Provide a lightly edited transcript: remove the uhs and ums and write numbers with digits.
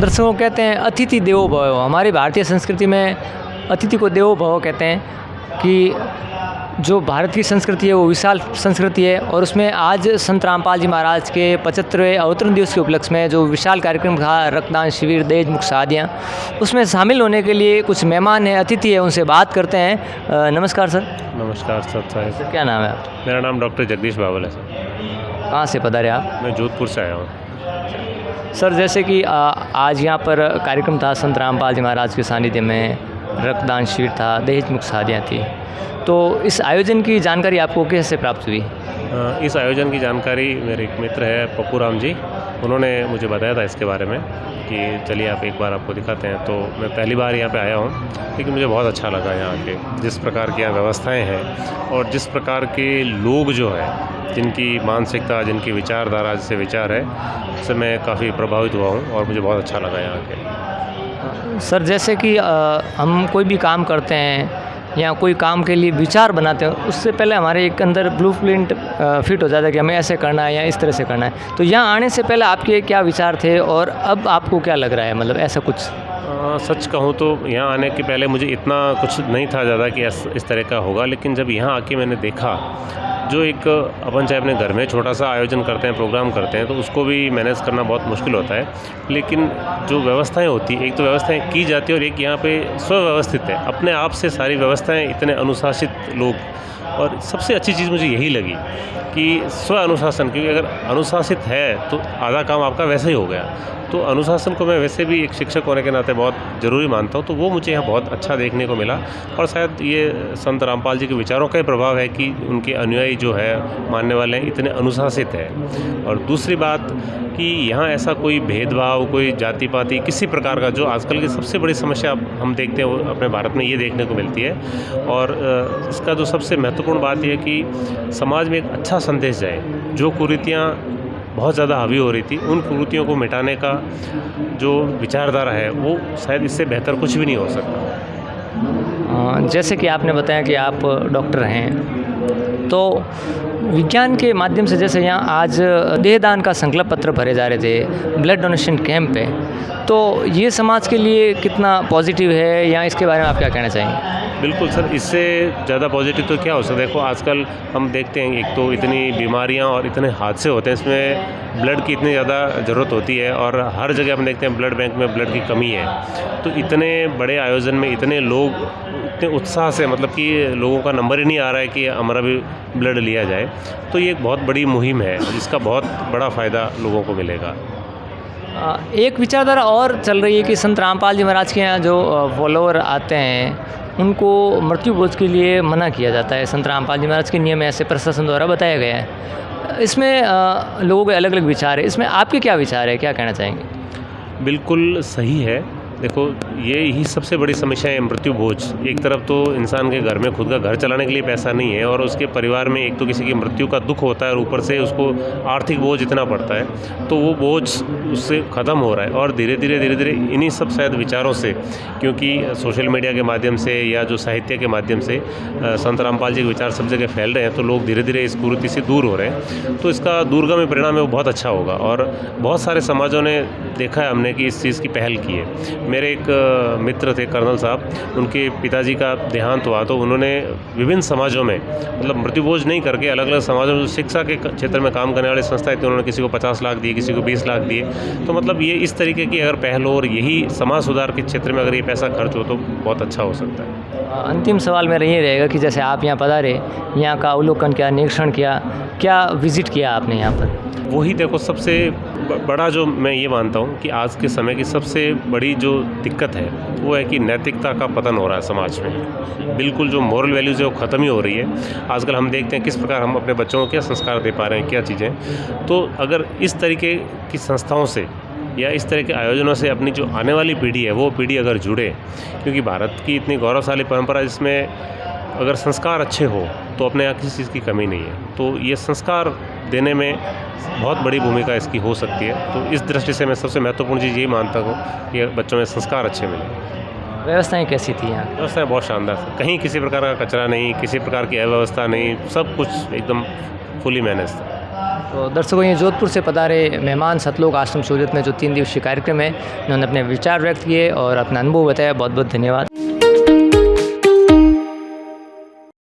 दर्शकों कहते हैं अतिथि देवो भव। हमारी भारतीय संस्कृति में अतिथि को देवो भव कहते हैं कि जो भारत की संस्कृति है वो विशाल संस्कृति है और उसमें आज संत रामपाल जी महाराज के 75वें अवतरण दिवस के उपलक्ष्य में जो विशाल कार्यक्रम था रक्तदान शिविर दहेज मुक्त शादियाँ, उसमें शामिल होने के लिए कुछ मेहमान हैं, अतिथि है, उनसे बात करते हैं। नमस्कार सर। नमस्कार सर। क्या नाम है आप? मेरा नाम डॉक्टर जगदीश बावल है सर। कहाँ से पधारे आप? मैं जोधपुर से आया हूँ। सर जैसे कि आज यहाँ पर कार्यक्रम था संत रामपाल जी महाराज के सानिध्य में, रक्तदान शिविर था, दहेज मुक्त शादियाँ थी, तो इस आयोजन की जानकारी आपको कैसे प्राप्त हुई? इस आयोजन की जानकारी मेरे एक मित्र है पप्पू राम जी, उन्होंने मुझे बताया था इसके बारे में कि चलिए आप एक बार आपको दिखाते हैं। तो मैं पहली बार यहाँ पे आया हूँ, लेकिन मुझे बहुत अच्छा लगा यहाँ के जिस प्रकार की यहाँ व्यवस्थाएँ हैं और जिस प्रकार के लोग जो है, जिनकी मानसिकता, जिनकी विचारधारा, जिससे विचार है, उससे मैं काफ़ी प्रभावित हुआ हूँ और मुझे बहुत अच्छा लगा यहाँ के। सर जैसे कि हम कोई भी काम करते हैं या कोई काम के लिए विचार बनाते हैं, उससे पहले हमारे एक अंदर ब्लूप्रिंट फिट हो जाता है कि हमें ऐसे करना है या इस तरह से करना है। तो यहाँ आने से पहले आपके क्या विचार थे और अब आपको क्या लग रहा है, मतलब ऐसा कुछ? सच कहूँ तो यहाँ आने के पहले मुझे इतना कुछ नहीं था ज़्यादा कि इस तरह का होगा, लेकिन जब यहाँ आके मैंने देखा जो एक अपन चाहे अपने घर में छोटा सा आयोजन करते हैं, प्रोग्राम करते हैं, तो उसको भी मैनेज करना बहुत मुश्किल होता है, लेकिन जो व्यवस्थाएं होती हैं, एक तो व्यवस्थाएं की जाती है और एक यहाँ पे स्वव्यवस्थित है, अपने आप से सारी व्यवस्थाएं, इतने अनुशासित लोग। और सबसे अच्छी चीज़ मुझे यही लगी कि स्व अनुशासन, क्योंकि अगर अनुशासित है तो आधा काम आपका वैसे ही हो गया। तो अनुशासन को मैं वैसे भी एक शिक्षक होने के नाते बहुत ज़रूरी मानता हूँ, तो वो मुझे यहाँ बहुत अच्छा देखने को मिला। और शायद ये संत रामपाल जी के विचारों का ही प्रभाव है कि उनके अनुयायी जो है, मानने वाले हैं, इतने अनुशासित है। और दूसरी बात कि यहाँ ऐसा कोई भेदभाव, कोई जाति पाति, किसी प्रकार का, जो आजकल की सबसे बड़ी समस्या हम देखते हैं वो अपने भारत में ये देखने को मिलती है। और इसका जो सबसे महत्वपूर्ण बात यह है कि समाज में एक अच्छा संदेश जाए। जो कुरीतियाँ बहुत ज़्यादा हावी हो रही थी, उन कुरीतियों को मिटाने का जो विचारधारा है, वो शायद इससे बेहतर कुछ भी नहीं हो सकता। जैसे कि आपने बताया कि आप डॉक्टर हैं, तो विज्ञान के माध्यम से जैसे यहाँ आज देहदान का संकल्प पत्र भरे जा रहे थे, ब्लड डोनेशन कैंप पे, तो ये समाज के लिए कितना पॉजिटिव है या इसके बारे में आप क्या कहना चाहेंगे? बिल्कुल सर, इससे ज़्यादा पॉजिटिव तो क्या हो सकता है। देखो आजकल हम देखते हैं एक तो इतनी बीमारियां और इतने हादसे होते हैं, इसमें ब्लड की इतनी ज़्यादा ज़रूरत होती है और हर जगह हम देखते हैं ब्लड बैंक में ब्लड की कमी है। तो इतने बड़े आयोजन में इतने लोग इतने उत्साह से, मतलब कि लोगों का नंबर ही नहीं आ रहा है कि हमारा भी ब्लड लिया जाए, तो ये एक बहुत बड़ी मुहिम है जिसका बहुत बड़ा फ़ायदा लोगों को मिलेगा। एक विचारधारा और चल रही है कि संत रामपाल जी महाराज के यहाँ जो फॉलोअर आते हैं उनको मृत्यु भोज के लिए मना किया जाता है। संत रामपाल जी महाराज के नियम ऐसे प्रशासन द्वारा बताया गया है। इसमें लोगों के अलग अलग विचार है, इसमें आपके क्या विचार है, क्या कहना चाहेंगे? बिल्कुल सही है। देखो ये ही सबसे बड़ी समस्या है, मृत्यु भोज। एक तरफ तो इंसान के घर में खुद का घर चलाने के लिए पैसा नहीं है और उसके परिवार में एक तो किसी की मृत्यु का दुख होता है और ऊपर से उसको आर्थिक बोझ इतना पड़ता है, तो वो बोझ उससे ख़त्म हो रहा है। और धीरे धीरे इन्हीं सब शायद विचारों से, क्योंकि सोशल मीडिया के माध्यम से या जो साहित्य के माध्यम से संत रामपाल जी के विचार सब जगह फैल रहे हैं, तो लोग धीरे धीरे इस कुरीति से दूर हो रहे हैं। तो इसका दूरगामी परिणाम है वो बहुत अच्छा होगा। और बहुत सारे समाजों ने देखा है हमने कि इस चीज़ की पहल की है। मेरे एक मित्र थे कर्नल साहब, उनके पिताजी का देहांत हुआ, तो उन्होंने विभिन्न समाजों में, मतलब मृत्यु भोज नहीं करके अलग अलग समाजों में शिक्षा के क्षेत्र में काम करने वाली संस्थाएं थी, उन्होंने किसी को 50 लाख दिए, किसी को 20 लाख दिए। तो मतलब ये इस तरीके की अगर पहल हो और यही समाज सुधार के क्षेत्र में अगर ये पैसा खर्च हो तो बहुत अच्छा हो सकता है। अंतिम सवाल मेरा ये रहेगा कि जैसे आप यहाँ पधारे, यहाँ का अवलोकन किया, निरीक्षण किया, क्या विजिट किया आपने यहाँ पर? वही देखो सबसे बड़ा जो मैं ये मानता हूँ कि आज के समय की सबसे बड़ी जो दिक्कत है वो है कि नैतिकता का पतन हो रहा है समाज में। बिल्कुल जो मॉरल वैल्यूज़ है वो ख़त्म ही हो रही है। आजकल हम देखते हैं किस प्रकार हम अपने बच्चों को क्या संस्कार दे पा रहे हैं, क्या चीज़ें। तो अगर इस तरीके की संस्थाओं से या इस तरह के आयोजनों से अपनी जो आने वाली पीढ़ी है वो पीढ़ी अगर जुड़े, क्योंकि भारत की इतनी गौरवशाली परंपरा, जिसमें अगर संस्कार अच्छे हो तो अपने यहाँ किसी चीज़ की कमी नहीं है। तो ये संस्कार देने में बहुत बड़ी भूमिका इसकी हो सकती है। तो इस दृष्टि से मैं सबसे महत्वपूर्ण चीज़ यही मानता हूँ कि बच्चों में संस्कार अच्छे मिले। व्यवस्थाएं कैसी थी यहाँ? व्यवस्थाएं बहुत शानदार थी, कहीं किसी प्रकार का कचरा नहीं, किसी प्रकार की अव्यवस्था नहीं, सब कुछ एकदम फुली मैनेज था। तो दर्शकों, ये जोधपुर से पधारे मेहमान सतलोक आश्रम सहूलियत में जो 3 दिवसीय कार्यक्रम है, इन्होंने अपने विचार व्यक्त किए और अपना अनुभव बताया। बहुत बहुत धन्यवाद।